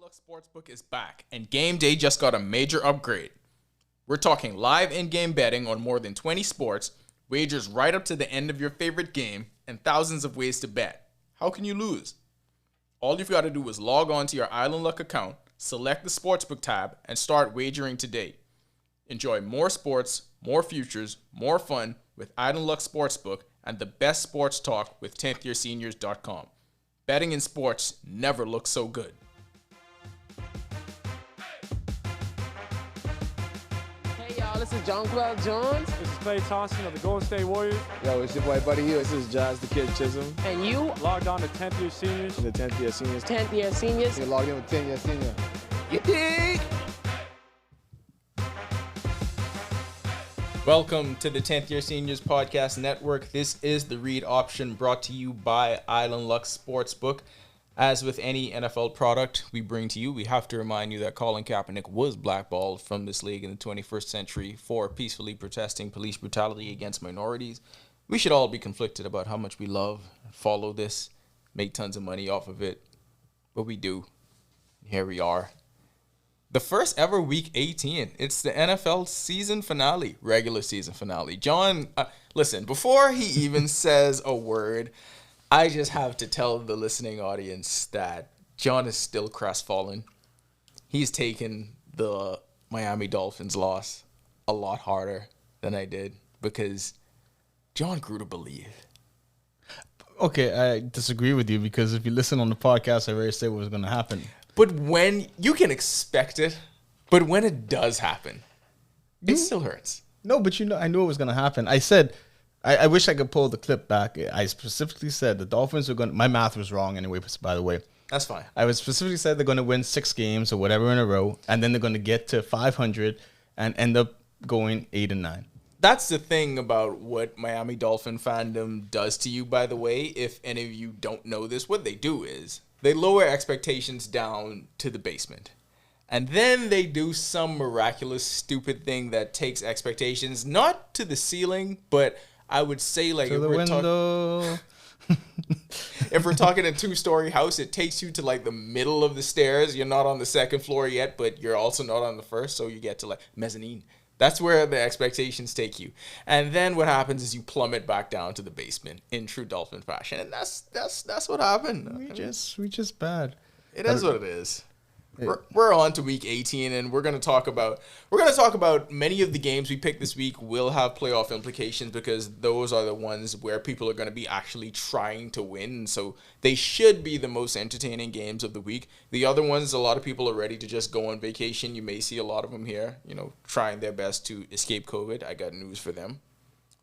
Luck Sportsbook is back, and game day just got a major upgrade. We're talking live in-game betting on more than 20 sports, wagers right up to the end of your favorite game, and thousands of ways to bet. How can you lose? All you've got to do is log on to your Island Luck account, select the Sportsbook tab, and start wagering today. Enjoy more sports, more futures, more fun with Island Luck Sportsbook and the best sports talk with 10thyearseniors.com. Betting in sports never looks so good. Hey y'all, this is John Claude Jones. This is Clay Thompson of the Golden State Warriors. Yo, it's your boy Buddy Hill. This is Josh the Kid Chisholm. And you, Logged on to 10th Year Seniors. The 10th year seniors. 10th year seniors. You're logged in with 10 year senior. You dig? Welcome to the 10th Year Seniors Podcast Network. This is the read option brought to you by Island Luck Sportsbook. As with any NFL product we bring to you, we have to remind you that Colin Kaepernick was blackballed from this league in the 21st century for peacefully protesting police brutality against minorities. We should all be conflicted about how much we love and follow this, make tons of money off of it, but we do. Here we are. The first ever Week 18. It's the NFL season finale, regular season finale. John, listen, before he even says a word, I just have to tell the listening audience that John is still crestfallen. He's taken the Miami Dolphins loss a lot harder than I did because John grew to believe. Okay, I disagree with you because if you listen on the podcast, I already said what was going to happen. But when you can expect it, but when it does happen, it still hurts. No, but I knew it was going to happen. I said, I wish I could pull the clip back. I specifically said the Dolphins are going to, my math was wrong anyway, by the way. That's fine. I was specifically said they're going to win 6 games or whatever in a row, and then they're going to get to 500 and end up going 8-9. That's the thing about what Miami Dolphin fandom does to you, by the way. If any of you don't know this, what they do is they lower expectations down to the basement. And then they do some miraculous, stupid thing that takes expectations not to the ceiling, but I would say like To the window. If we're talking a 2-story house, it takes you to like the middle of the stairs. You're not on the second floor yet, but you're also not on the first, so you get to like mezzanine. That's where the expectations take you. And then what happens is you plummet back down to the basement in true Dolphin fashion. And that's what happened. We just bad. It is what it is. We're on to Week 18, and we're going to talk about many of the games we picked this week will have playoff implications because those are the ones where people are going to be actually trying to win. So they should be the most entertaining games of the week. The other ones, a lot of people are ready to just go on vacation. You may see a lot of them here, trying their best to escape COVID. I got news for them.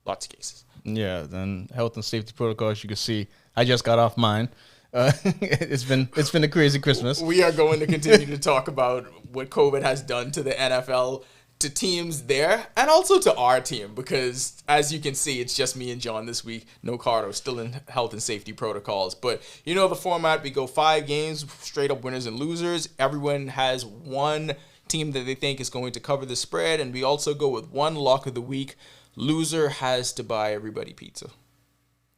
Lots of cases. Yeah, then health and safety protocols, you can see. I just got off mine. It's been a crazy Christmas. We are going to continue to talk about what COVID has done to the NFL, to teams there, and also to our team, because as you can see, it's just me and John this week. No Cardo, still in health and safety protocols. But you know the format, we go 5 games, straight up winners and losers. Everyone has one team that they think is going to cover the spread, and we also go with one lock of the week. Loser has to buy everybody pizza.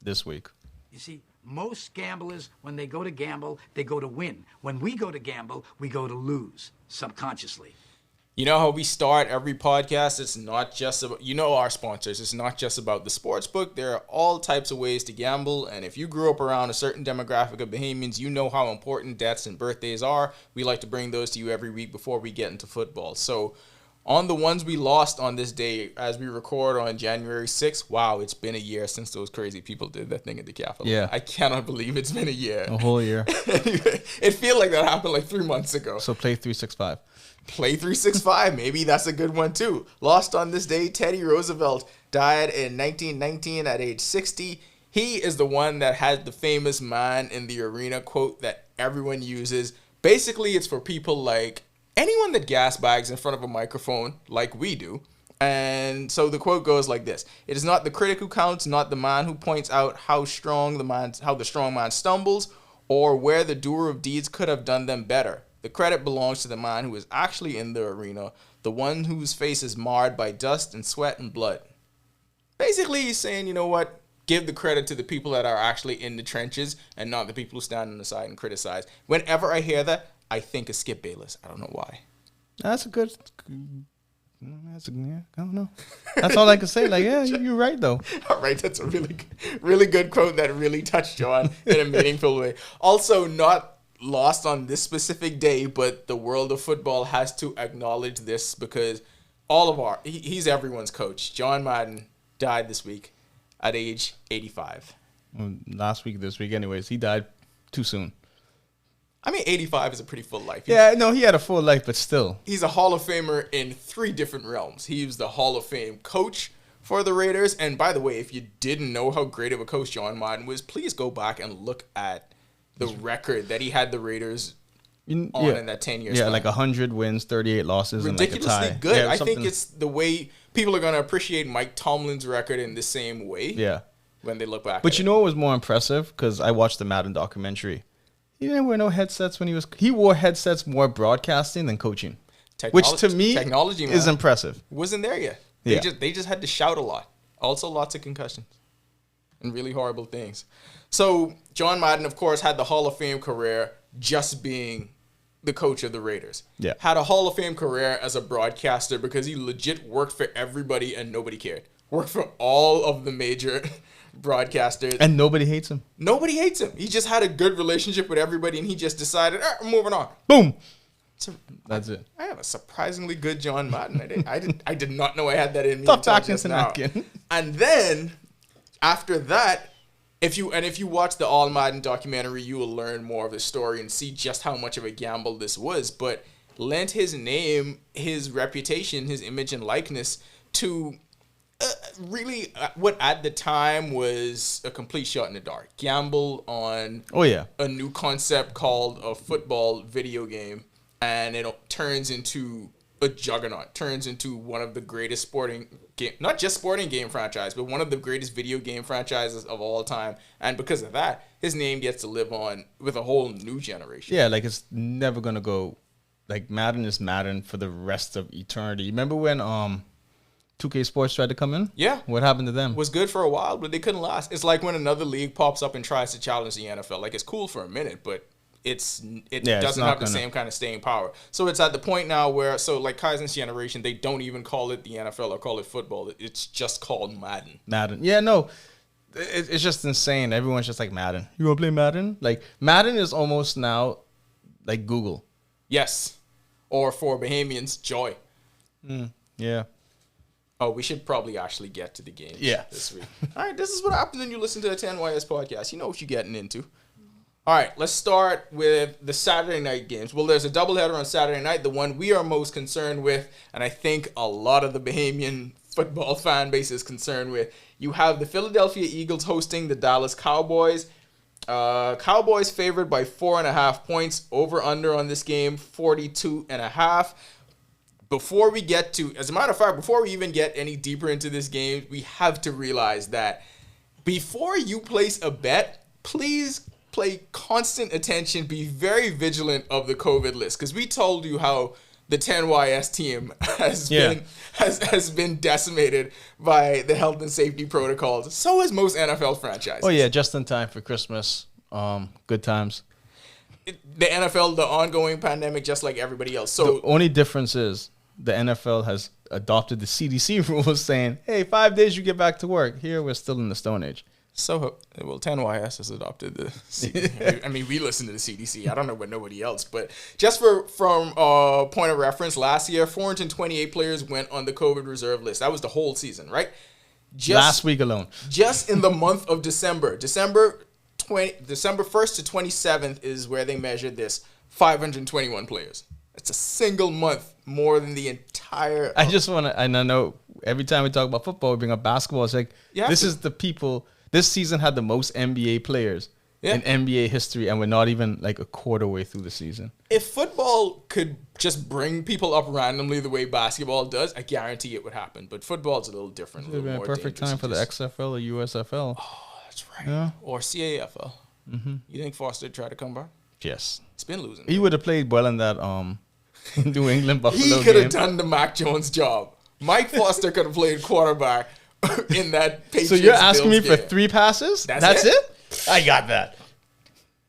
This week. You see, most gamblers, when they go to gamble, they go to win. When we go to gamble, we go to lose, subconsciously. You know how we start every podcast? It's not just about, our sponsors. It's not just about the sports book. There are all types of ways to gamble. And if you grew up around a certain demographic of Bahamians, you know how important deaths and birthdays are. We like to bring those to you every week before we get into football. So on the ones we lost on this day, as we record on January 6th, wow, it's been a year since those crazy people did that thing at the Capitol. Yeah. I cannot believe it's been a year. A whole year. It feels like that happened like 3 months ago. So play 365. Play 365. Maybe that's a good one too. Lost on this day, Teddy Roosevelt died in 1919 at age 60. He is the one that had the famous man in the arena quote that everyone uses. Basically, it's for people like anyone that gas bags in front of a microphone like we do. And so the quote goes like this: "It is not the critic who counts, not the man who points out how the strong man stumbles, or where the doer of deeds could have done them better. The credit belongs to the man who is actually in the arena, the one whose face is marred by dust and sweat and blood." Basically, he's saying, you know what? Give the credit to the people that are actually in the trenches and not the people who stand on the side and criticize. Whenever I hear that, I think is Skip Bayless. I don't know why. That's a good. Yeah, I don't know. That's all I can say. Like, yeah, you're right though. All right, that's a really good quote that really touched John in a meaningful way. Also, not lost on this specific day, but the world of football has to acknowledge this because he's everyone's coach. John Madden died this week at age 85. Well, last week, this week, anyways, he died too soon. I mean, 85 is a pretty full life. Yeah, no, he had a full life, but still. He's a Hall of Famer in 3 different realms. He was the Hall of Fame coach for the Raiders. And by the way, if you didn't know how great of a coach John Madden was, please go back and look at the record that he had the Raiders in that 10-year span. Yeah, like 100 wins, 38 losses, ridiculously and like a tie. Good. Yeah, I think it's the way people are going to appreciate Mike Tomlin's record in the same way. Yeah. When they look back. But you know what was more impressive? Because I watched the Madden documentary. He didn't wear no headsets when he wore headsets more broadcasting than coaching, which to me technology, man, is impressive. Wasn't there yet. They just had to shout a lot. Also, lots of concussions and really horrible things. So John Madden, of course, had the Hall of Fame career just being the coach of the Raiders. Yeah, had a Hall of Fame career as a broadcaster because he legit worked for everybody and nobody cared. Worked for all of the major broadcasters. And nobody hates him. Nobody hates him. He just had a good relationship with everybody, and he just decided, I'm moving on. Boom. So that's it. I have a surprisingly good John Madden. I did not know I had that in me. Stop talking to napkin. And then after that, if you watch the All Madden documentary, you will learn more of the story and see just how much of a gamble this was. But lent his name, his reputation, his image and likeness to really what at the time was a complete shot in the dark. Gamble on a new concept called a football video game, and it turns into a juggernaut, turns into one of the greatest sporting game, not just sporting game franchise, but one of the greatest video game franchises of all time. And because of that, his name gets to live on with a whole new generation. Yeah, like it's never going to go, like Madden is Madden for the rest of eternity. Remember when 2K Sports tried to come in? Yeah. What happened to them? Was good for a while, but they couldn't last. It's like when another league pops up and tries to challenge the NFL. Like, it's cool for a minute, but it doesn't have the same kind of staying power. So it's at the point now where, so like Kaizen's generation, they don't even call it the NFL or call it football. It's just called Madden. Madden. Yeah, no. It's just insane. Everyone's just like, Madden. You want to play Madden? Like, Madden is almost now like Google. Yes. Or for Bahamians, Joy. Yeah. Oh, we should probably actually get to the games this week. All right, this is what happens when you listen to a 10YS podcast. You know what you're getting into. All right, let's start with the Saturday night games. Well, there's a doubleheader on Saturday night, the one we are most concerned with, and I think a lot of the Bahamian football fan base is concerned with. You have the Philadelphia Eagles hosting the Dallas Cowboys. Cowboys favored by 4.5 points. Over under on this game, 42.5. Before we get to, as a matter of fact, before we even get any deeper into this game, we have to realize that before you place a bet, please pay constant attention, be very vigilant of the COVID list, because we told you how the 10YS team has been decimated by the health and safety protocols. So is most NFL franchises. Oh yeah, just in time for Christmas. Good times. The NFL, the ongoing pandemic, just like everybody else. So the only difference is the NFL has adopted the CDC rules saying, hey, 5 days you get back to work. Here, we're still in the Stone Age. So, well, 10YS has adopted the CDC. I mean, we listen to the CDC. I don't know about nobody else. But just from point of reference, last year, 428 players went on the COVID reserve list. That was the whole season, right? Last week alone. Just in the month of December. December 1st to 27th is where they measured this. 521 players. It's a single month more than the entire... I just want to... And I know every time we talk about football, we bring up basketball. It's like, this is the people... This season had the most NBA players in NBA history, and we're not even like a quarter way through the season. If football could just bring people up randomly the way basketball does, I guarantee it would happen. But football's a little different. It would have been a perfect time for the XFL or USFL. Oh, that's right. Yeah. Or CAFL. Mm-hmm. You think Foster tried to come back? Yes. It's been losing. He would have played well in that New England Buffalo game. He could have done the Mac Jones job. Mike Foster could have played quarterback in that Patriots. So you're asking me for 3 passes? That's it? I got that.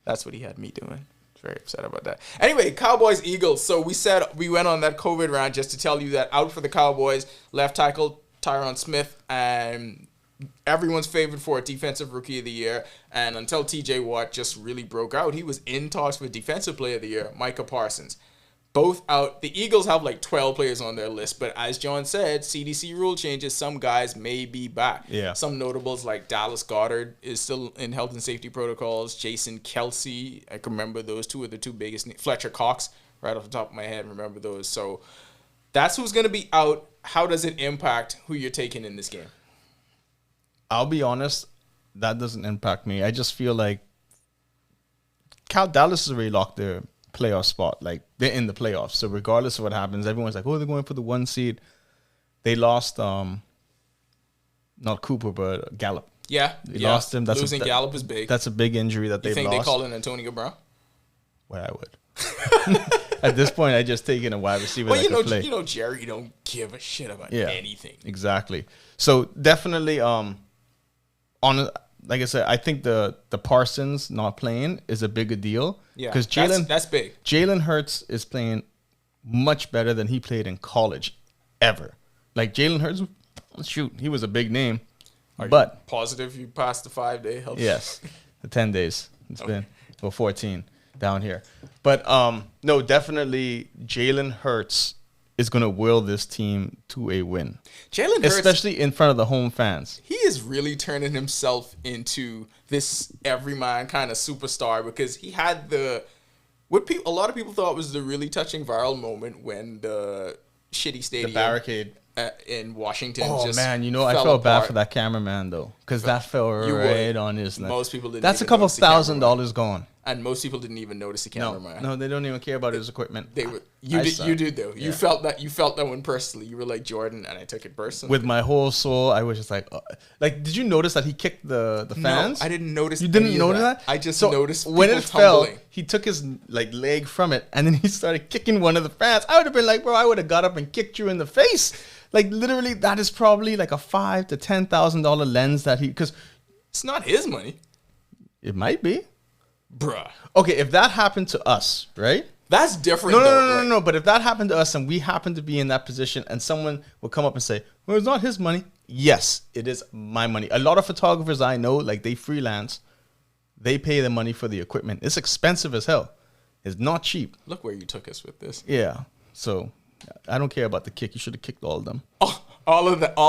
That's what he had me doing. very upset about that. Anyway, Cowboys Eagles. So we said we went on that COVID rant just to tell you that out for the Cowboys, left tackle Tyron Smith, and everyone's favorite for a defensive rookie of the year. And until TJ Watt just really broke out, he was in talks for defensive player of the year, Micah Parsons. Both out. The Eagles have like 12 players on their list, but as John said, CDC rule changes. Some guys may be back. Yeah. Some notables like Dallas Goedert is still in health and safety protocols. Jason Kelsey, I can remember those two are the two biggest. Fletcher Cox, right off the top of my head, remember those. So that's who's going to be out. How does it impact who you're taking in this game? I'll be honest, that doesn't impact me. I just feel like Dallas has already locked their playoff spot. Like, they're in the playoffs. So regardless of what happens, everyone's like, oh, they're going for the 1 seed. They lost, not Cooper, but Gallup. Yeah. They lost him. Losing Gallup is big. That's a big injury that they've lost. You think they call in Antonio Brown? Well, I would. At this point, I just take in a wide receiver that can play. You know, Jerry don't give a shit about anything. Exactly. So definitely, like I said, I think the Parsons not playing is a bigger deal. Yeah, because that's big. Jalen Hurts is playing much better than he played in college ever. Like Jalen Hurts, shoot, he was a big name. Are but you positive you passed the 5-day health? Yes, the 10 days. It's been 14 down here. But no, definitely Jalen Hurts is going to will this team to a win. Jalen Hurts, especially in front of the home fans. He is really turning himself into this everyman kind of superstar because he had a lot of people thought was the really touching viral moment when the shitty stadium, the barricade in Washington. Oh just man, I felt apart. bad for that cameraman though, because that fell right on his neck. Most people didn't. That's a even couple notice the cameraman. $1,000 gone. And most people didn't even notice the cameraman. No, they don't even care about his equipment. They were. You did though. Yeah. You felt that. You felt that one personally. You were like Jordan, and I took it personally. With my whole soul, I was just like, did you notice that he kicked the fans? No, I didn't notice. You didn't notice that? I just noticed when it tumbling. fell. He took his leg from it, and then he started kicking one of the fans. I would have been like, bro, I would have got up and kicked you in the face. Like literally, that is probably like a $5,000 to $10,000 lens that because it's not his money. It might be. Bruh. Okay, if that happened to us, right? That's different. No. But if that happened to us and we happen to be in that position and someone will come up and say, well, it's not his money. Yes, it is my money. A lot of photographers I know, like they freelance, they pay the money for the equipment. It's expensive as hell. It's not cheap. Look where you took us with this. Yeah. So I don't care about the kick. You should have kicked all of them. Oh, all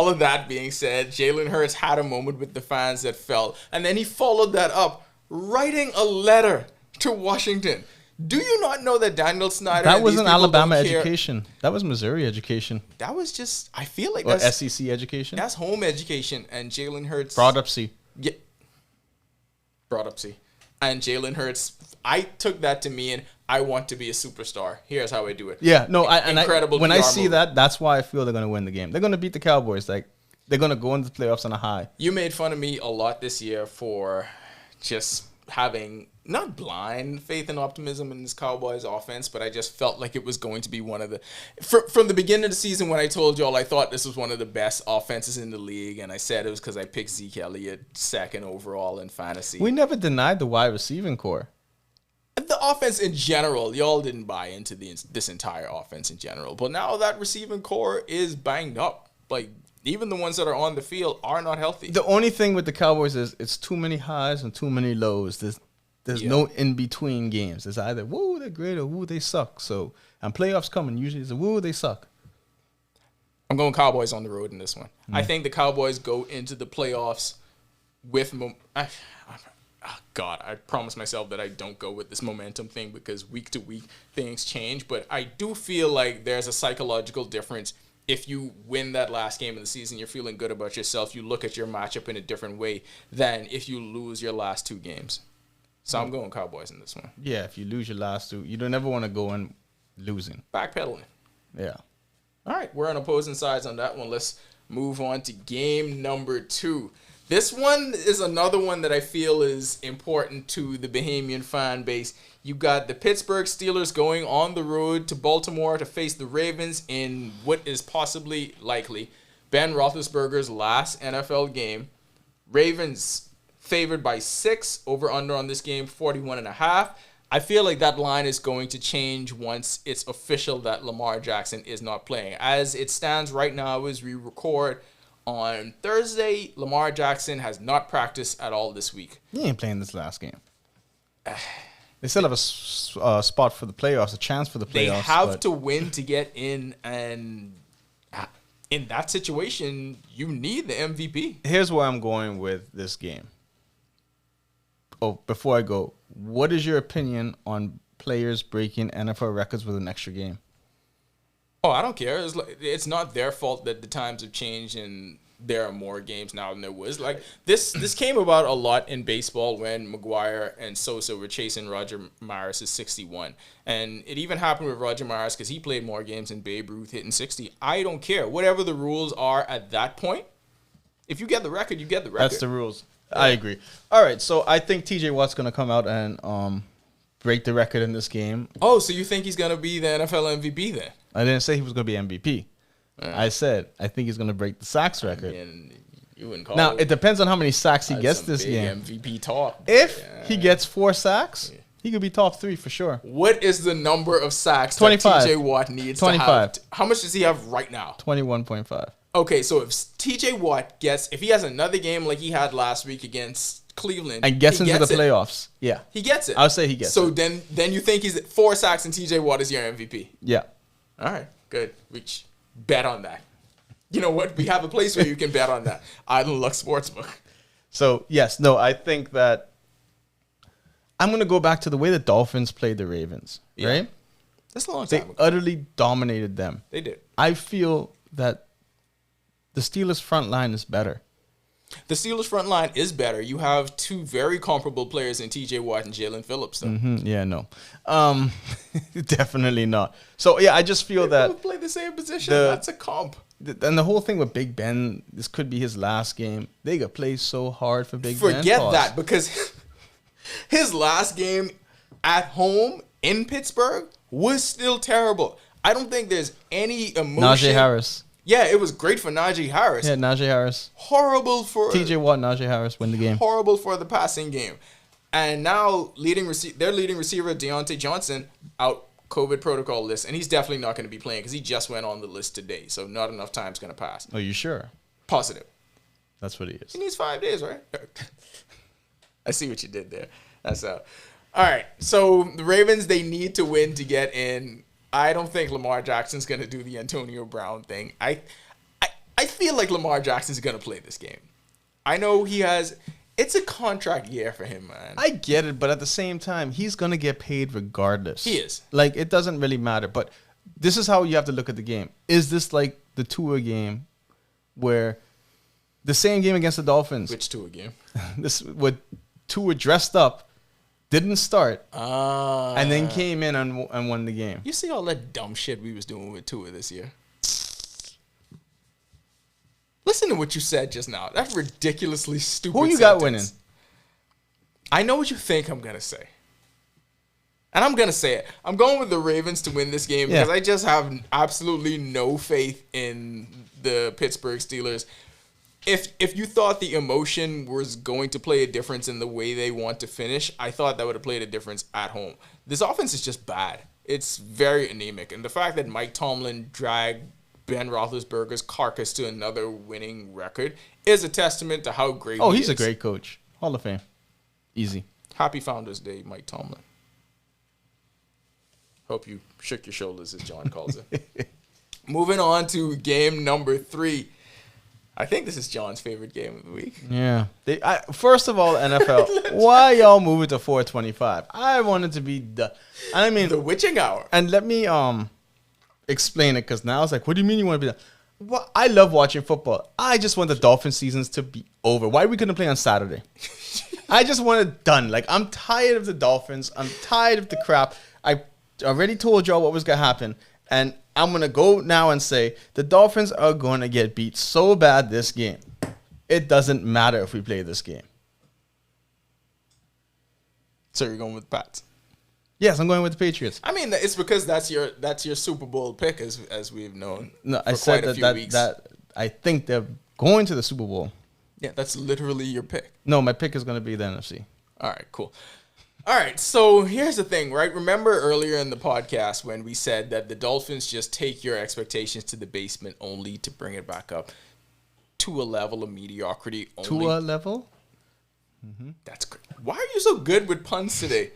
of that being said, Jalen Hurts had a moment with the fans that felt, and then he followed that up writing a letter to Washington. Do you not know that Daniel Snyder? That wasn't Alabama education. That was Missouri education. That was just. I feel like or that's SEC education. That's home education, and Jalen Hurts brought up C. Yeah, brought up C, and Jalen Hurts. I took that to mean I want to be a superstar. Here's how I do it. Yeah, no, incredible. When PR I see move. that's why I feel they're going to win the game. They're going to beat the Cowboys. Like they're going to go into the playoffs on a high. You made fun of me a lot this year for just having not blind faith and optimism in this Cowboys offense, but I just felt like it was going to be one of the from the beginning of the season when I told y'all I thought this was one of the best offenses in the league, and I said it was because I picked Zeke Elliott second overall in fantasy. We never denied the wide receiving core. The offense in general, y'all didn't buy into this entire offense in general, but now that receiving core is banged up. Like even the ones that are on the field are not healthy. The only thing with the Cowboys is it's too many highs and too many lows. There's no in-between games. It's either, woo, they're great, or woo, they suck. So, and playoffs coming, usually it's a woo, they suck. I'm going Cowboys on the road in this one. I think the Cowboys go into the playoffs with God, I promise myself that I don't go with this momentum thing because week to week things change. But I do feel like there's a psychological difference. If you win that last game of the season, you're feeling good about yourself. You look at your matchup in a different way than if you lose your last two games. So I'm going Cowboys in this one. Yeah, if you lose your last two, you don't ever want to go in losing. Backpedaling. Yeah. All right, we're on opposing sides on that one. Let's move on to game number 2. This one is another one that I feel is important to the Bahamian fan base. You got the Pittsburgh Steelers going on the road to Baltimore to face the Ravens in what is possibly likely Ben Roethlisberger's last NFL game. Ravens favored by 6, over under on this game 41.5. I feel like that line is going to change once it's official that Lamar Jackson is not playing. As it stands right now, as we record on Thursday, Lamar Jackson has not practiced at all this week. He ain't playing this last game. They still have a spot for the playoffs, a chance for the playoffs. They have to win to get in, and in that situation, you need the MVP. Here's where I'm going with this game. Oh, before I go, what is your opinion on players breaking NFL records with an extra game? Oh, I don't care. It's not their fault that the times have changed and there are more games now than there was. Like this came about a lot in baseball when McGuire and Sosa were chasing Roger Maris' 61. And it even happened with Roger Maris because he played more games than Babe Ruth hitting 60. I don't care. Whatever the rules are at that point, if you get the record, you get the record. That's the rules. Yeah. I agree. All right, so I think TJ Watt's going to come out and break the record in this game. Oh, so you think he's going to be the NFL MVP then? I didn't say he was going to be MVP. I said I think he's going to break the sacks record. You wouldn't call Now, it depends on how many sacks he gets this big game. MVP talk. If he gets 4 sacks, he could be top 3 for sure. What is the number of sacks 25. that TJ Watt needs 25. to have? How much does he have right now? 21.5. Okay, so if TJ Watt if he has another game like he had last week against Cleveland And gets into the playoffs. Yeah. He gets it. I would say he gets it. So then you think he's 4 sacks and TJ Watt is your MVP? Yeah. All right, good. We bet on that. You know what? We have a place where you can bet on that. Island Luck Sportsbook. So, yes, no, I think that I'm going to go back to the way the Dolphins played the Ravens, right? That's a long They time ago. utterly dominated them. They did. I feel that the Steelers' front line is better. The Steelers' front line is better. You have 2 very comparable players in TJ Watt and Jalen Phillips, though. Yeah, no. Definitely not. So, yeah, I just feel that... Both play the same position. That's a comp. And the whole thing with Big Ben, this could be his last game. They got played so hard for Big Ben. Forget that, because his last game at home in Pittsburgh was still terrible. I don't think there's any emotion. Najee Harris. Yeah, it was great for Najee Harris. Yeah, Najee Harris. Horrible for TJ Watt, Najee Harris win the game. Horrible for the passing game. And now their leading receiver, Deontay Johnson, out COVID protocol list, and he's definitely not going to be playing because he just went on the list today, so not enough time's going to pass. Are you sure? Positive. That's what he is. He needs 5 days, right? I see what you did there. That's out. All right, so the Ravens, they need to win to get in. I don't think Lamar Jackson's going to do the Antonio Brown thing. I feel like Lamar Jackson's going to play this game. I know he has... It's a contract year for him, man. I get it, but at the same time, he's going to get paid regardless. He is. Like, it doesn't really matter. But this is how you have to look at the game. Is this like the Tua game where the same game against the Dolphins? Which Tua game? This with Tua dressed up, didn't start, and then came in and won the game. You see all that dumb shit we was doing with Tua this year? Listen to what you said just now. That's ridiculously stupid. Who you got winning? I know what you think I'm going to say. And I'm going to say it. I'm going with the Ravens to win this game because I just have absolutely no faith in the Pittsburgh Steelers. If you thought the emotion was going to play a difference in the way they want to finish, I thought that would have played a difference at home. This offense is just bad. It's very anemic. And the fact that Mike Tomlin dragged Ben Roethlisberger's carcass to another winning record is a testament to how great he is. Oh, he's a great coach. Hall of Fame. Easy. Happy Founders Day, Mike Tomlin. Hope you shook your shoulders, as John calls it. Moving on to game number 3. I think this is John's favorite game of the week. Yeah. First of all, NFL, why y'all move it to 4:25? I want it to be the witching hour. And let me explain it, because now it's like, what do you mean you want to be done? Well, I love watching football. I just want the Dolphin seasons to be over. Why we couldn't play on Saturday? I just want it done. Like, I'm tired of the Dolphins. I'm tired of the crap. I already told y'all what was going to happen. And I'm going to go now and say the Dolphins are going to get beat so bad this game. It doesn't matter if we play this game. So you're going with Pats? Yes, I'm going with the Patriots. I mean, it's because that's your Super Bowl pick, as we've known. No, for I said quite a few weeks. that I think they're going to the Super Bowl. Yeah, that's literally your pick. No, my pick is going to be the NFC. All right, cool. All right, so here's the thing, right? Remember earlier in the podcast when we said that the Dolphins just take your expectations to the basement only to bring it back up to a level of mediocrity only. To a level? That's great. Why are you so good with puns today?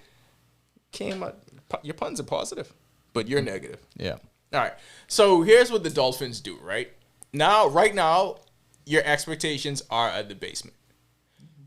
Your puns are positive, but you're negative. Yeah. All right, so here's what the Dolphins do, right? Right now, your expectations are at the basement.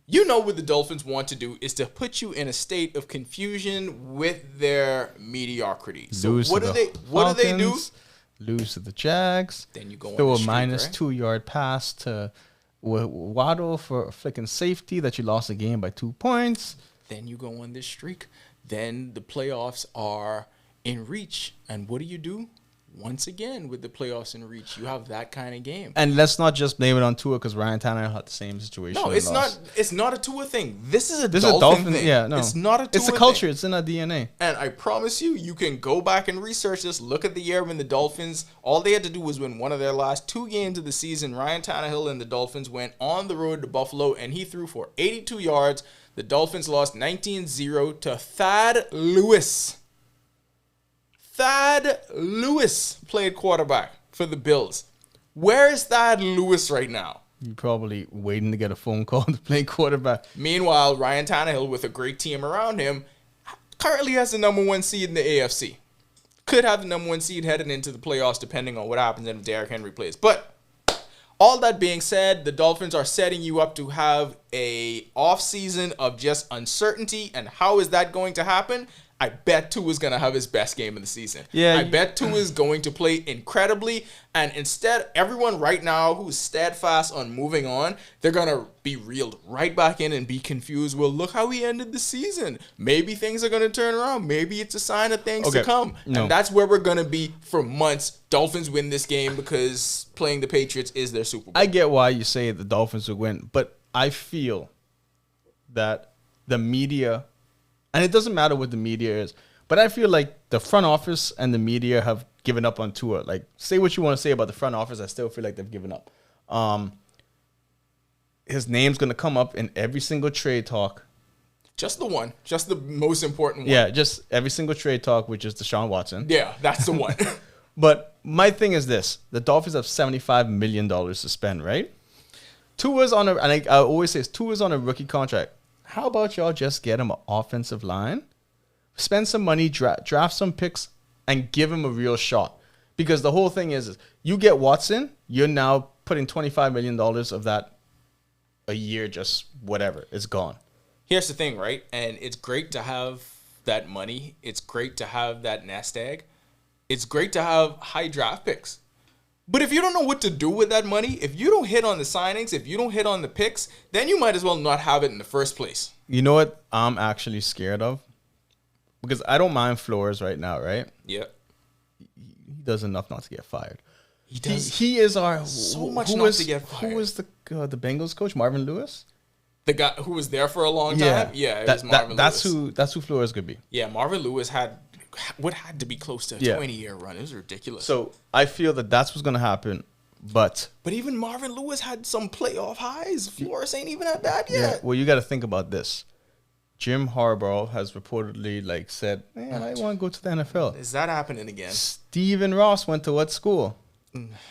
You know what the Dolphins want to do is to put you in a state of confusion with their mediocrity. So Lose what to do the they do? Falcons, lose to the Jags. Then you go throw on a the streak, minus right? 2-yard pass to Waddle for a flicking safety that you lost the game by 2 points. Then you go on this streak. Then the playoffs are in reach. And what do? Once again, with the playoffs in reach, you have that kind of game. And let's not just blame it on Tua because Ryan Tannehill had the same situation. No, and it's lost. not. It's not a Tua thing. This is a This Dolphin is a Dolphin thing. Yeah, no. It's not a Tua It's a culture. thing. It's in our DNA. And I promise you can go back and research this. Look at the year when the Dolphins, all they had to do was win one of their last 2 games of the season. Ryan Tannehill and the Dolphins went on the road to Buffalo, and he threw for 82 yards. The Dolphins lost 19-0 to Thad Lewis. Thad Lewis played quarterback for the Bills. Where is Thad Lewis right now? You're probably waiting to get a phone call to play quarterback. Meanwhile, Ryan Tannehill, with a great team around him, currently has the number 1 seed in the AFC. Could have the number 1 seed headed into the playoffs depending on what happens and if Derrick Henry plays. But all that being said, the Dolphins are setting you up to have a offseason of just uncertainty. And how is that going to happen? I bet Tua is going to have his best game of the season. Yeah, I bet Tua is going to play incredibly. And instead, everyone right now who's steadfast on moving on, they're going to be reeled right back in and be confused. Well, look how he ended the season. Maybe things are going to turn around. Maybe it's a sign of things to come. No. And that's where we're going to be for months. Dolphins win this game because playing the Patriots is their Super Bowl. I get why you say the Dolphins will win, but I feel that the media, and it doesn't matter what the media is, but I feel like the front office and the media have given up on Tua. Like, say what you want to say about the front office, I still feel like they've given up. His name's going to come up in every single trade talk. Just the one. Just the most important one. Yeah, just every single trade talk, which is Deshaun Watson. Yeah, that's the one. But my thing is this. The Dolphins have $75 million to spend, right? Tua's on I always say Tua's on a rookie contract. How about y'all just get him an offensive line, spend some money, draft some picks, and give him a real shot? Because the whole thing is you get Watson, you're now putting $25 million of that a year, just whatever. It's gone. Here's the thing, right? And it's great to have that money. It's great to have that nest egg. It's great to have high draft picks. But if you don't know what to do with that money, if you don't hit on the signings, if you don't hit on the picks, then you might as well not have it in the first place. You know what I'm actually scared of? Because I don't mind Flores right now, right? Yeah. He does enough not to get fired. He does. He is our So much who not was- to get fired. Who was the Bengals coach? Marvin Lewis. The guy who was there for a long time? Yeah, it was Marvin that's Lewis. That's who Flores could be. Yeah, Marvin Lewis had to be close to a Yeah. 20-year run. It was ridiculous. So I feel that that's what's going to happen. But But even Marvin Lewis had some playoff highs. Flores ain't even at that yet. well, you got to think about this. Jim Harbaugh has reportedly said, "Man, I want to go to the NFL." Is that happening again? Steven Ross went to what school?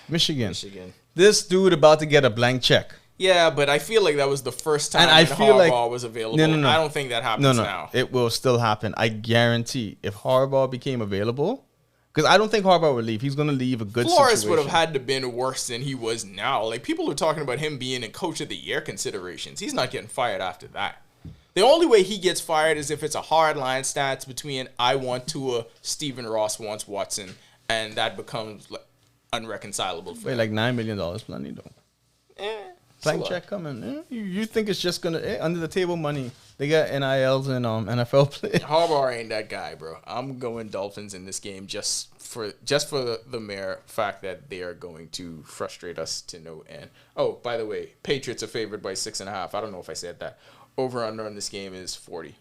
Michigan. Michigan. This dude about to get a blank check. Yeah, but I feel like that was the first time And I when feel like- Harbaugh was available. No. I don't think that happens now. It will still happen. I guarantee. If Harbaugh became available, because I don't think Harbaugh would leave. He's going to leave a good Flores situation. would have had to been worse than he was now. Like, people are talking about him being in Coach of the Year considerations. He's not getting fired after that. The only way he gets fired is if it's a hard line stats between I want Tua, Stephen Ross wants Watson, and that becomes unreconcilable for Wait, him. like $9 million plenty though. Blank check coming. You think it's just gonna under the table money? They got NILs and NFL players. Harbaugh ain't that guy, bro. I'm going Dolphins in this game just for the mere fact that they are going to frustrate us to no end. Oh, by the way, Patriots are favored by 6.5. I don't know if I said that. Over under on this game is 40.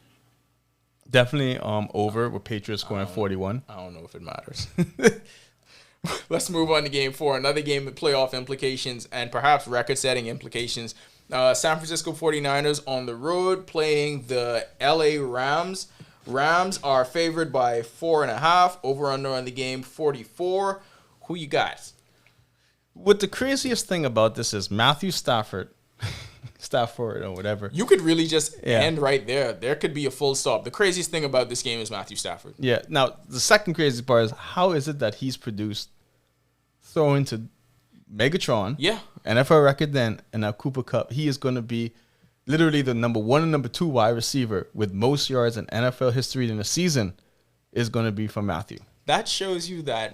Definitely over with Patriots scoring 41. I don't know if it matters. Let's move on to game 4. Another game with playoff implications and perhaps record-setting implications. San Francisco 49ers on the road playing the LA Rams. Rams are favored by 4.5. Over/under on the game 44. Who you got? What the craziest thing about this is Matthew Stafford or whatever. You could really just Yeah. end right there. There could be a full stop. The craziest thing about this game is Matthew Stafford. Yeah. Now, the second crazy part is how is it that he's produced throwing to Megatron, Yeah. NFL record then, and now Cooper Kupp. He is going to be literally the number 1 and number 2 wide receiver with most yards in NFL history in a season is going to be from Matthew. That shows you that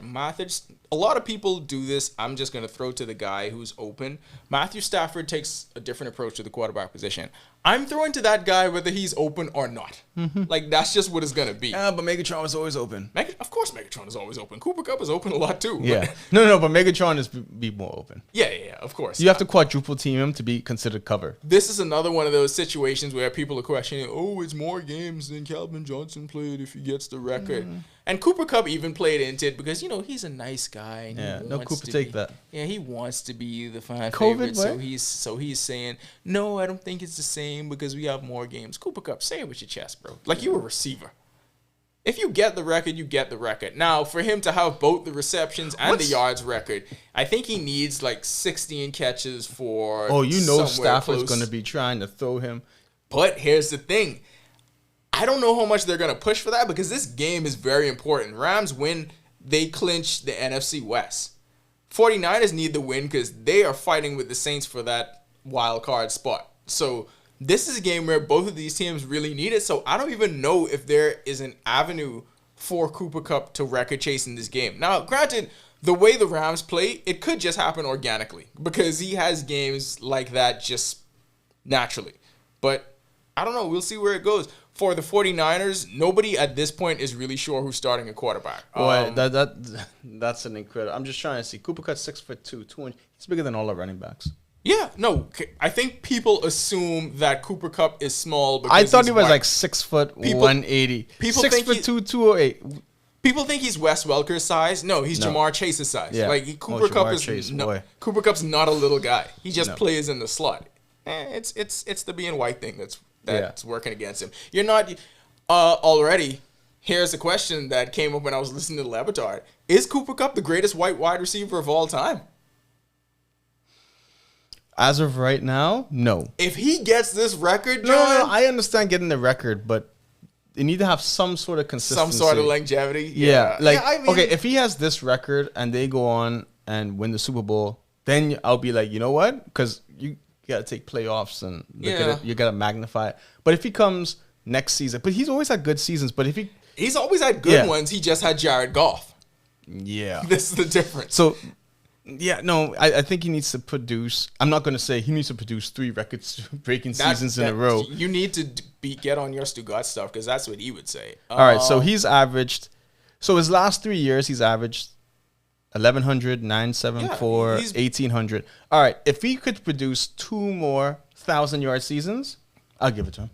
a lot of people do this. I'm just going to throw to the guy who's open. Matthew Stafford takes a different approach to the quarterback position. I'm throwing to that guy whether he's open or not. Like, that's just what it's going to be. Yeah, but Megatron was always open. Of course Megatron is always open. Cooper Kupp is open a lot too. Yeah. No, but Megatron is be more open. Yeah, of course. You have to quadruple team him to be considered cover. This is another one of those situations where people are questioning, oh, it's more games than Calvin Johnson played if he gets the record. And Cooper Kupp even played into it because, he's a nice guy. And Yeah, he no wants Cooper to take be- that. Yeah, he wants to be the fan COVID, favorite. what? So he's saying, no, I don't think it's the same because we have more games. Cooper Kupp, say it with your chest, bro. Like, you a receiver. If you get the record, you get the record. Now, for him to have both the receptions and the yards record, I think he needs like 16 catches for. Oh, somewhere Stafford's close. going to be trying to throw him. But here's the thing. I don't know how much they're going to push for that because this game is very important. Rams win, they clinch the NFC West. 49ers need the win because they are fighting with the Saints for that wild card spot. So this is a game where both of these teams really need it. So I don't even know if there is an avenue for Cooper Kupp to record chase in this game. Now, granted, the way the Rams play, it could just happen organically because he has games like that just naturally. But I don't know. We'll see where it goes. For the 49ers, nobody at this point is really sure who's starting a quarterback. Boy, that's an incredible. I'm just trying to see. Cooper Kupp's 6'2", 200. He's bigger than all our running backs. Yeah, no. I think people assume that Cooper Kupp is small. Because I thought he's he was white. like 6 foot, 180. people 6'2", 208. People think he's Wes Welker's size. No, he's No. Jamar Chase's size. Yeah. Like Cooper Kupp Jamar is Chase, no, boy. Cooper Kupp's not a little guy. He just No. plays in the slot. It's the being white thing that's Yeah. working against him. You're not already. Here's a question that came up when I was listening to the Laboratory. Is Cooper Kupp the greatest white wide receiver of all time? As of right now, no. If he gets this record, No, John, I understand getting the record, but you need to have some sort of some consistency. sort of longevity. Yeah, like I mean, okay, if he has this record and they go on and win the Super Bowl, then I'll be like, you know what? Because you got to take playoffs and look at Yeah. it. You got to magnify it. But if he comes next season, but he's always had good seasons. But if he, he's always had good Yeah. ones. He just had Jared Goff. yeah. This is the difference. So, yeah, no, I think he needs to produce. I'm not going to say he needs to produce 3 records-breaking seasons in a row. You need to get on your Stuttgart stuff because that's what he would say. All right, so he's averaged. So his last 3 years, he's averaged 1,100, 974, Yeah, he's- 1,800. All right, if he could produce 2 more 1,000-yard seasons, I'll give it to him.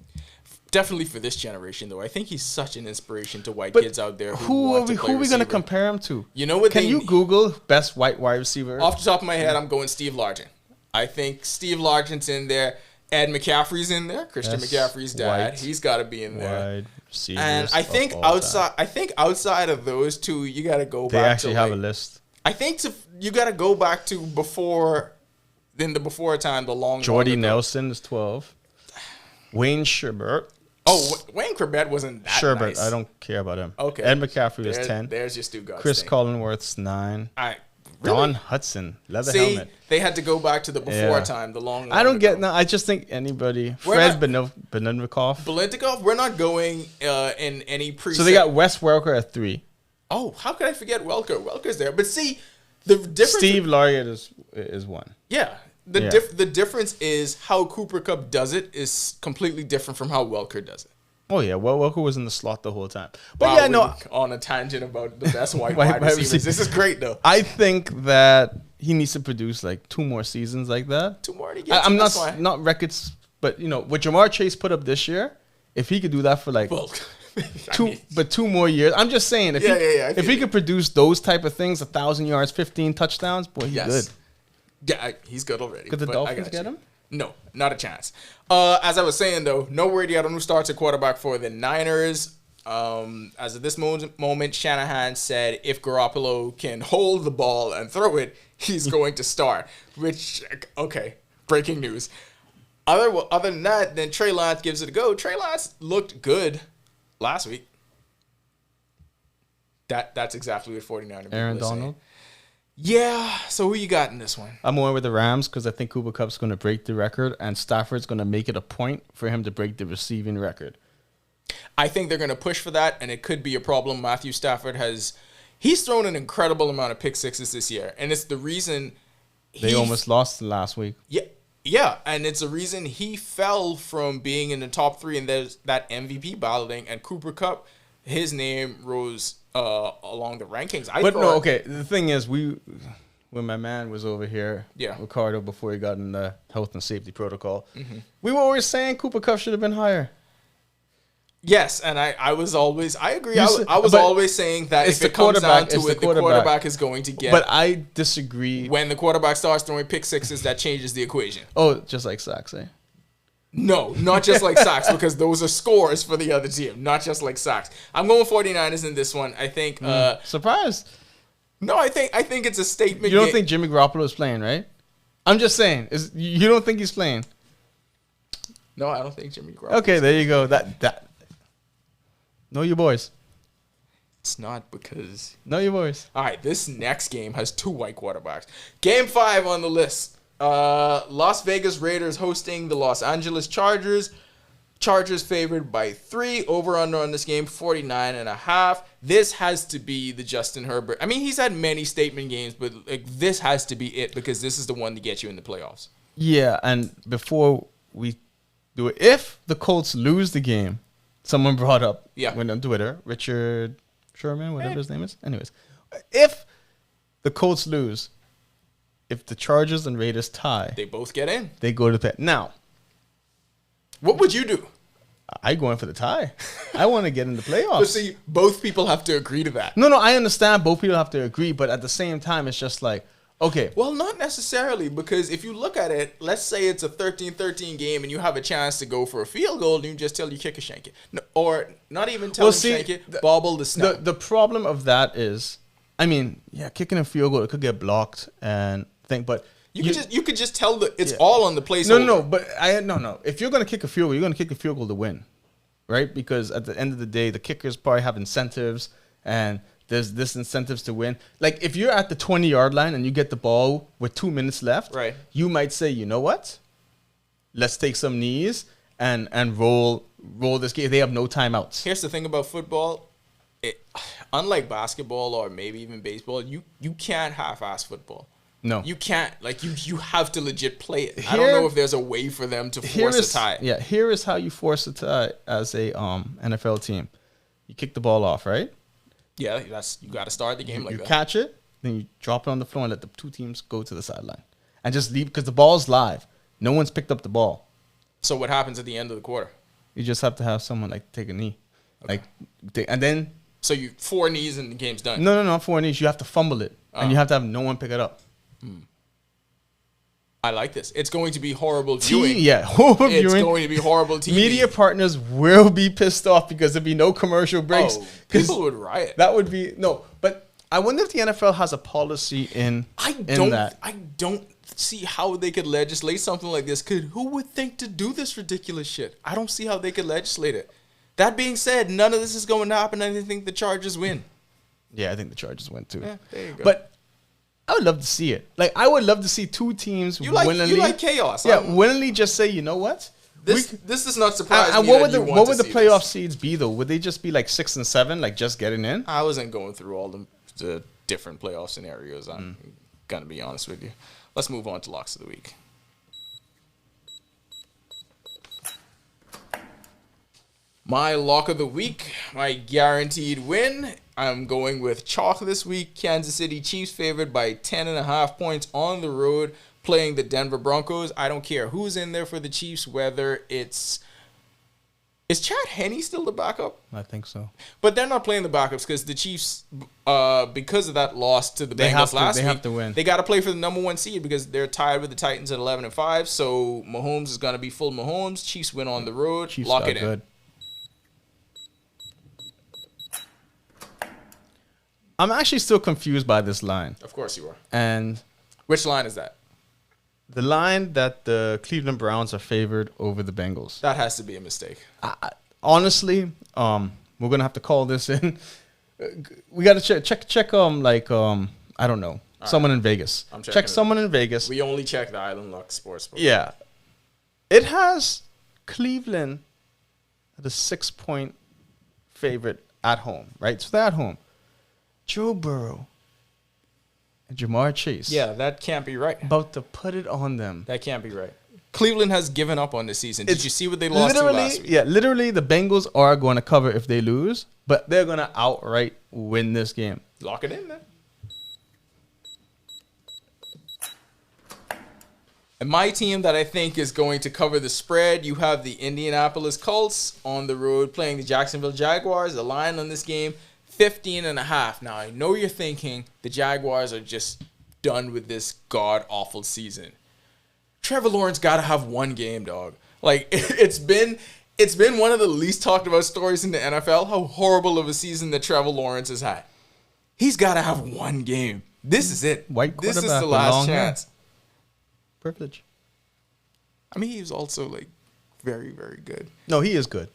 Definitely for this generation, though. I think he's such an inspiration to white But kids out there who want are to we? play Who are we going to receiver. compare him to? You know what Can they- you Google best white wide receiver? Off the top of my head, I'm going Steve Largent. I think Steve Largent's in there. Ed McCaffrey's in there. Christian Best McCaffrey's dad. white He's got to be in there. wide receivers And I of think all time. outside of those two, you got to go They back actually to have like, a list. I think you got to go back to before time, the long Jordy long ago. Nelson is 12. Wayne Sherbert. Oh, Wayne Corbett wasn't that Sherbert, nice. I don't care about him. Okay. Ed McCaffrey was 10. There's your Stu Guts Chris thing. Collinworth's 9. Really? Don Hudson, leather See, helmet. they had to go back to the before Yeah. time, the long. I don't get ago. no. I just think anybody. We're Fred not- Benedikov. Bilentikov, we're not going in any preset. So they got Wes Welker at 3. Oh, how could I forget Welker? Welker's there, but see, the difference. Steve Largent is 1. Yeah. Yeah. The difference is how Cooper Kupp does it is completely different from how Welker does it. Oh yeah, well Welker was in the slot the whole time. But Wow, yeah, no. we're on a tangent about the best wide Wide receivers. receivers. This is great though. I think that he needs to produce like 2 more seasons like that. 2 more to get. I'm that's not why. not records, but you know what Jamar Chase put up this year. If he could do that for like Well, I 2 mean, 2 more years, I'm just saying if Yeah, he yeah, I if feel he you. could produce those type of things, 1,000 yards, 15 touchdowns, boy, he's yes. good. Yeah, he's good already. Could the but I Dolphins got get you. him? No, not a chance. As I was saying though, no word yet on who starts at quarterback for the Niners. As of this moment, Shanahan said if Garoppolo can hold the ball and throw it, he's going to start. Which, okay, breaking news. Other than that, then Trey Lance gives it a go. Trey Lance looked good last week. That's exactly what 49er people Aaron are saying. Donald. Yeah. So who you got in this one? I'm going with the Rams because I think Cooper Kupp's going to break the record, and Stafford's going to make it a point for him to break the receiving record. I think they're going to push for that, and it could be a problem. Matthew Stafford he's thrown an incredible amount of pick sixes this year, and it's the reason They almost lost last week. Yeah, and it's the reason he fell from being in the top 3 in that MVP balloting, and Cooper Kupp, his name rose along the rankings. The thing is, when my man was over here, Yeah. Ricardo, before he got in the health and safety protocol, we were always saying Cooper Kupp should have been higher. Yes, and I was always, I agree. You I said- was but always saying that it's if the it comes down quarterback, to it's it, the the quarterback is going to get. But I disagree. When the quarterback starts throwing pick sixes, that changes the equation. Oh, just like sacks, eh? No, not just like sacks, because those are scores for the other team, not just like sacks. I'm going 49ers in this one. I think. Surprised. No, I think it's a statement. You don't think Jimmy Garoppolo is playing, right? I'm just saying. You don't think he's playing? No, I don't think Jimmy Garoppolo. Okay, there you go. That. Know your boys. It's not because. Know your boys. All right, this next game has 2 white quarterbacks. Game 5 on the list. Las Vegas Raiders hosting the Los Angeles Chargers. Chargers favored by 3. Over under on this game, 49.5. This has to be the Justin Herbert. I mean, he's had many statement games, but this has to be it because this is the one to get you in the playoffs. Yeah, and before we do it, if the Colts lose the game, someone brought up went on Twitter, Richard Sherman, whatever his name is. Anyways, if the Colts lose, if the Chargers and Raiders tie, They both get in. they go to the now. What would you do? I go in for the tie. I want to get in the playoffs. But see, both people have to agree to that. No, I understand both people have to agree, but at the same time, it's just like, okay. Well, not necessarily, because if you look at it, let's say it's a 13-13 game and you have a chance to go for a field goal and you just tell you kick or shank it. No, or not even tell shank it, bobble the snap. The problem of that is, I mean, kicking a field goal, it could get blocked and thing, but you could just tell it's all on the place. No, but no. If you're going to kick a field goal, you're going to kick a field goal to win, right? Because at the end of the day, the kickers probably have incentives, and there's this incentives to win. Like if you're at the 20-yard line and you get the ball with 2 minutes left, right? You might say, you know what? Let's take some knees and roll this game. They have no timeouts. Here's the thing about football. Unlike basketball or maybe even baseball, you can't half-ass football. No. You can't. Like, you have to legit play it. I don't know if there's a way for them to force a tie. Yeah, here is how you force a tie as a NFL team. You kick the ball off, right? Yeah, you got to start the game like that. You catch it, then you drop it on the floor and let the 2 teams go to the sideline. And just leave, because the ball's live. No one's picked up the ball. So what happens at the end of the quarter? You just have to have someone, like, take a knee. Okay. And then... So 4 knees and the game's done? No, 4 knees. You have to fumble it. And you have to have no one pick it up. I like this. It's going to be horrible viewing. Horrible viewing. It's going to be horrible TV. Media partners will be pissed off because there'll be no commercial breaks. Oh, people would riot. That would be but I wonder if the NFL has a policy in that. I don't see how they could legislate something like this. Who would think to do this ridiculous shit? I don't see how they could legislate it. That being said, none of this is going to happen, and I think the Chargers win. Yeah, I think the Chargers win too. Yeah, there you go. But I would love to see it. Like, I would love to see 2 teams willingly. You like chaos. Yeah, willingly just say, you know what? This does not surprise and me. what would the playoff this. seeds be though? Would they just be like 6 and 7, like just getting in? I wasn't going through all the different playoff scenarios. I'm gonna be honest with you. Let's move on to locks of the week. My lock of the week, my guaranteed win. I'm going with chalk this week. Kansas City Chiefs favored by 10.5 points on the road, playing the Denver Broncos. I don't care who's in there for the Chiefs, whether it's... Is Chad Henne still the backup? I think so. But they're not playing the backups because the Chiefs, because of that loss to the Bengals last week, have to win. They got to play for the number 1 seed because they're tied with the Titans at 11-5. So Mahomes is going to be full Mahomes. Chiefs win on the road. Chiefs Lock got it in. good. I'm actually still confused by this line. Of course you are. And Which line is that? the line that the Cleveland Browns are favored over the Bengals. That has to be a mistake. Honestly, we're gonna have to call this in. We gotta check. I don't know, someone in Vegas. I'm checking check it. someone in Vegas. We only check the Island Luck Sportsbook. Yeah, it has Cleveland at a 6-point favorite at home, right? So they're at home. Joe Burrow and Jamar Chase. Yeah, that can't be right. About to put it on them. That can't be right. Cleveland has given up on this season. Did you see what they lost to last week? Yeah, literally, the Bengals are going to cover if they lose, but they're going to outright win this game. Lock it in, then. And my team that I think is going to cover the spread, you have the Indianapolis Colts on the road playing the Jacksonville Jaguars. The line on this game, 15.5. Now, I know you're thinking the Jaguars are just done with this god-awful season. Trevor Lawrence got to have one game, dog. Like, it's been one of the least talked about stories in the NFL, how horrible of a season that Trevor Lawrence has had. He's got to have one game. This is it. White This is quarterback the with long last hair. chance. Privilege. I mean, he was also, like, very, very good. No, he is good.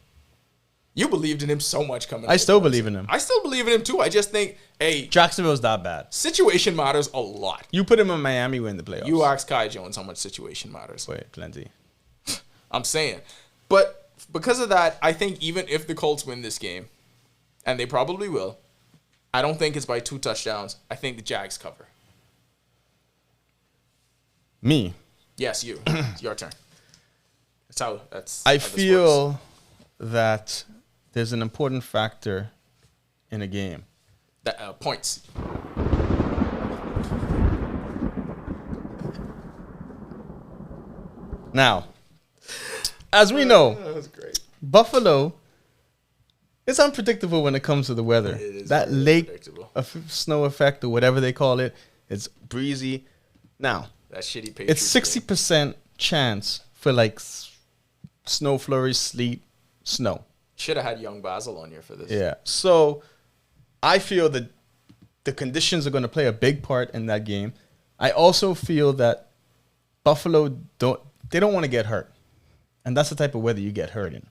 You believed in him so much coming up. I still believe in him. I still believe in him, too. I just think, hey, Jacksonville's that bad. situation matters a lot. You put him in Miami, win the playoffs. You ask Kai Jones how much situation matters. Wait, plenty. I'm saying. But because of that, I think even if the Colts win this game, and they probably will, I don't think it's by 2 touchdowns. I think the Jags cover. Me. Yes, you. It's your turn. That's I how this works. feel that there's an important factor in a game. That, points. Now, as we know, That was great. Buffalo is unpredictable when it comes to the weather. It is That very lake unpredictable. snow effect or whatever they call it, it's breezy. Now, That shitty Patriots it's game. 60% chance for like snow flurries, sleet, snow. Should have had Young Basil on here for this. Yeah. So I feel that the conditions are going to play a big part in that game. I also feel that Buffalo don't want to get hurt. And that's the type of weather you get hurt in.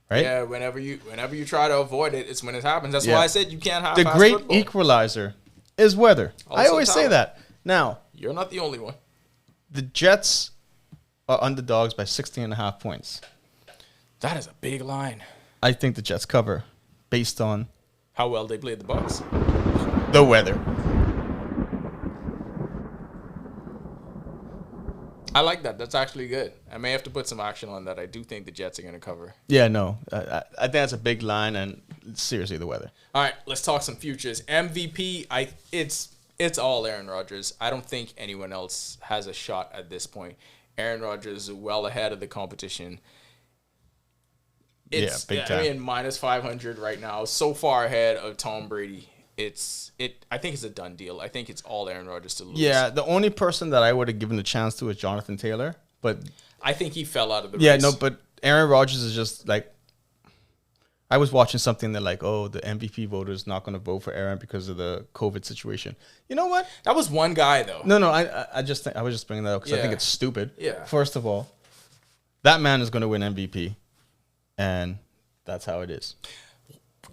Right? Yeah, whenever you try to avoid it, it's when it happens. That's Yeah. why I said you can't have The fast great football. equalizer is weather. I Also always say talent. that. Now, You're not the only one. the Jets are underdogs by 16.5 points. That is a big line. I think the Jets cover based on How well they played the Bucks. the weather. I like that. That's actually good. I may have to put some action on that. I do think the Jets are going to cover. Yeah, no. I think that's a big line, and seriously, the weather. All right, let's talk some futures. MVP, it's all Aaron Rodgers. I don't think anyone else has a shot at this point. Aaron Rodgers is well ahead of the competition. It's, big time. I mean, minus 500 right now, so far ahead of Tom Brady. I think it's a done deal. I think it's all Aaron Rodgers to lose. Yeah, the only person that I would have given a chance to is Jonathan Taylor, but I think he fell out of the yeah, race. no, but Aaron Rodgers is just like, I was watching something that like, oh, the MVP voters not going to vote for Aaron because of the COVID situation. You know what? That was one guy, though. No, I just think I was just bringing that up because I think Yeah. it's stupid. Yeah. First of all, that man is going to win MVP, and that's how it is.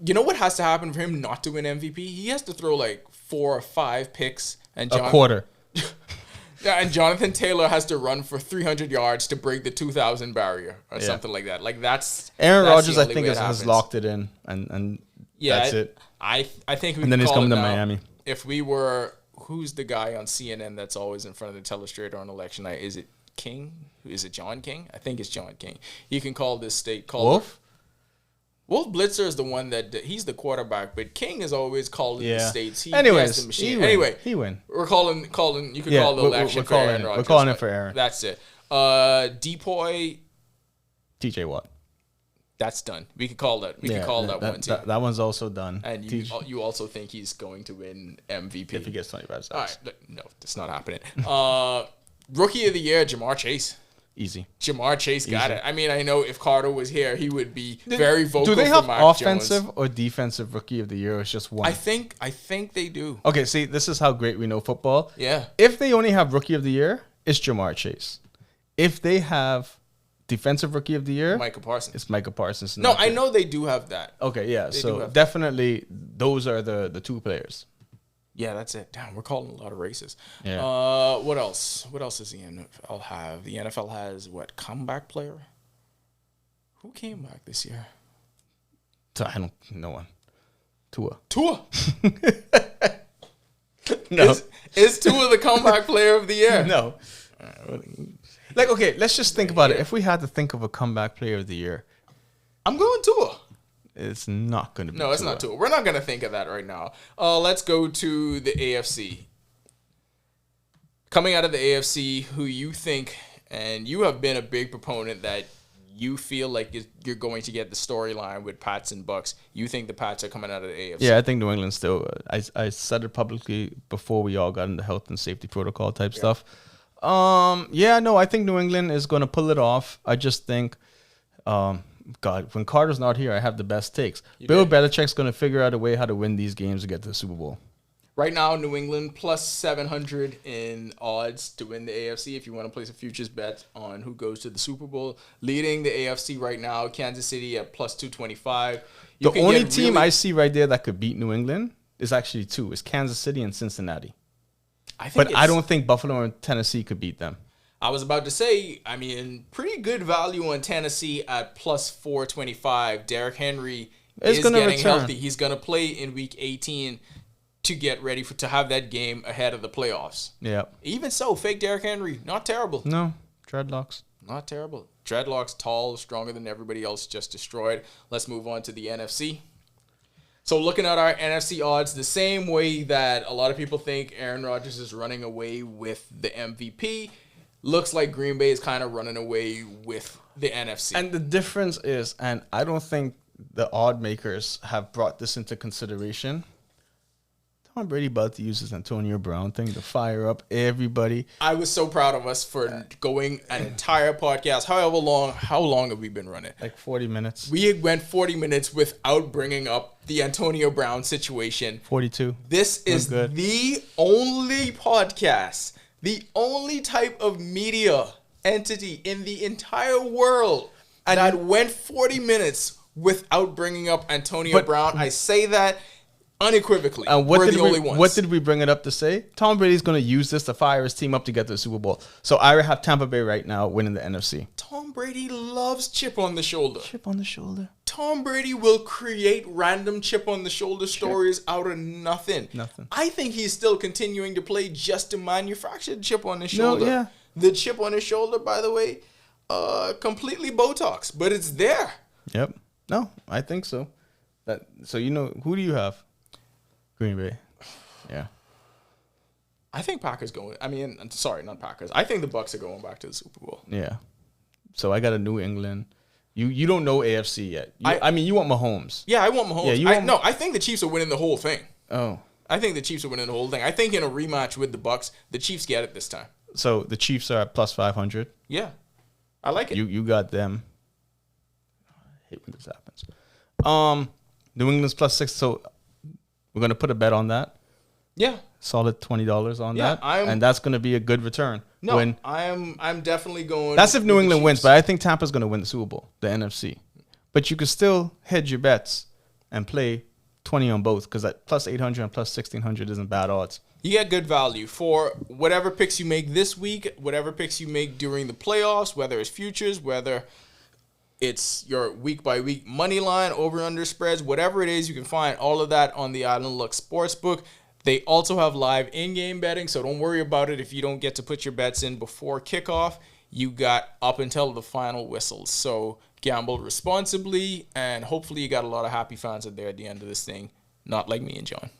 You know what has to happen for him not to win MVP? He has to throw like 4 or 5 picks. And A quarter. Yeah, and Jonathan Taylor has to run for 300 yards to break the 2,000 barrier or Yeah. something like that. Like that's Aaron that's Rodgers, the I only think, way it has happens. locked it in, and Yeah, that's it. I think we And then can he's call coming it to now. Miami. If we were, who's the guy on CNN that's always in front of the telestrator on election night? Is it King? Is it John King? I think it's John King. You can call this state Wolf? Wolf Blitzer is the one that he's the quarterback, but King is always calling the Yeah. states. He Anyways, has the he machine. win. Anyway, He win. We're calling. You can Yeah, call the we're election for calling Aaron it. We're Rodgers. calling it but for Aaron. That's it. Depoy, TJ Watt. that's done. We could call that. We could call that one too. That one's also done. And you also think he's going to win MVP if he gets 25 All sacks. right, no, that's not happening. Rookie of the year, Jamar Chase. Easy. Jamar Chase got it. I mean, I know if Carter was here, he would be very vocal. Do they for have Mac offensive Jones. or defensive rookie of the year, or it's just one? I think they do. Okay, see, this is how great we know football. Yeah. If they only have rookie of the year, it's Jamar Chase. If they have defensive rookie of the year, Micah Parsons. it's Micah Parsons. No, I know they do have that. Okay, yeah. do So have- definitely those are the two players. Yeah, that's it. Damn, we're calling a lot of races. Yeah. What else? What else does the NFL have? The NFL has what? Comeback player? Who came back this year? So I don't. No one. Tua. Tua. No. Is Tua the comeback player of the year? No. Like, okay, let's just think about it. If we had to think of a comeback player of the year, I'm going Tua. it's not going to be. No, it's not Tua. We're not going to think of that right now. Let's go to the AFC. Coming out of the AFC, who you think, and you have been a big proponent that you feel like you're going to get the storyline with Pats and Bucks. You think the Pats are coming out of the AFC? Yeah, I think New England still. I said it publicly before we all got into health and safety protocol type stuff. Yeah, no, I think New England is going to pull it off. I just think, God, when Carter's not here, I have the best takes. Bill Belichick's going to figure out a way how to win these games to get to the Super Bowl. Right now, New England plus 700 in odds to win the AFC. If you want to place a futures bet on who goes to the Super Bowl, leading the AFC right now, Kansas City at plus 225. The only team I see right there that could beat New England is actually two. It's Kansas City and Cincinnati. But I don't think Buffalo and Tennessee could beat them. I was about to say, I mean, pretty good value on Tennessee at plus 425. Derrick Henry is gonna getting return. healthy. He's going to play in Week 18 to get ready to have that game ahead of the playoffs. Yeah. Even so, fake Derrick Henry, not terrible. No, dreadlocks. Not terrible. Dreadlocks, tall, stronger than everybody else, just destroyed. Let's move on to the NFC. So looking at our NFC odds, the same way that a lot of people think Aaron Rodgers is running away with the MVP, looks like Green Bay is kind of running away with the NFC. And the difference is, and I don't think the odd makers have brought this into consideration, Tom Brady about to use his Antonio Brown thing to fire up everybody. I was so proud of us for going an entire podcast. How long have we been running? Like 40 minutes. We went 40 minutes without bringing up the Antonio Brown situation. 42. This is good. the only podcast, the only type of media entity in the entire world that went 40 minutes without bringing up Antonio Brown. I say that unequivocally. We're the only ones. What did we bring it up to say? Tom Brady's going to use this to fire his team up to get to the Super Bowl. So I have Tampa Bay right now winning the NFC. Tom Brady loves chip on the shoulder. Chip on the shoulder. Tom Brady will create random chip on the shoulder stories out of nothing. I think he's still continuing to play just to manufacture the chip on his shoulder. yeah. The chip on his shoulder, by the way, completely Botox, but it's there. Yep. No, I think so. So who do you have? Green Bay. Yeah. I think Packers going. I mean, sorry, not Packers. I think the Bucks are going back to the Super Bowl. Yeah. So I got a New England. You don't know AFC yet. I mean, you want Mahomes. Yeah, I want Mahomes. Yeah, you want. I think the Chiefs are winning the whole thing. Oh. I think the Chiefs are winning the whole thing. I think in a rematch with the Bucks, the Chiefs get it this time. So the Chiefs are at plus 500. Yeah, I like it. You got them. I hate when this happens. New England's plus 6. So we're gonna put a bet on that. Yeah, solid $20 on that, and that's gonna be a good return. No, I'm definitely going. That's if New England wins, but I think Tampa's gonna win the Super Bowl, the NFC. But you can still hedge your bets and play 20 on both, because at plus 800 and plus 1600 isn't bad odds. You get good value for whatever picks you make this week, whatever picks you make during the playoffs, whether it's futures, whether it's your week-by-week money line, over-under spreads, whatever it is, you can find all of that on the Island Luck Sportsbook. They also have live in-game betting, so don't worry about it if you don't get to put your bets in before kickoff. You got up until the final whistle. So gamble responsibly, and hopefully you got a lot of happy fans out there at the end of this thing, not like me and John.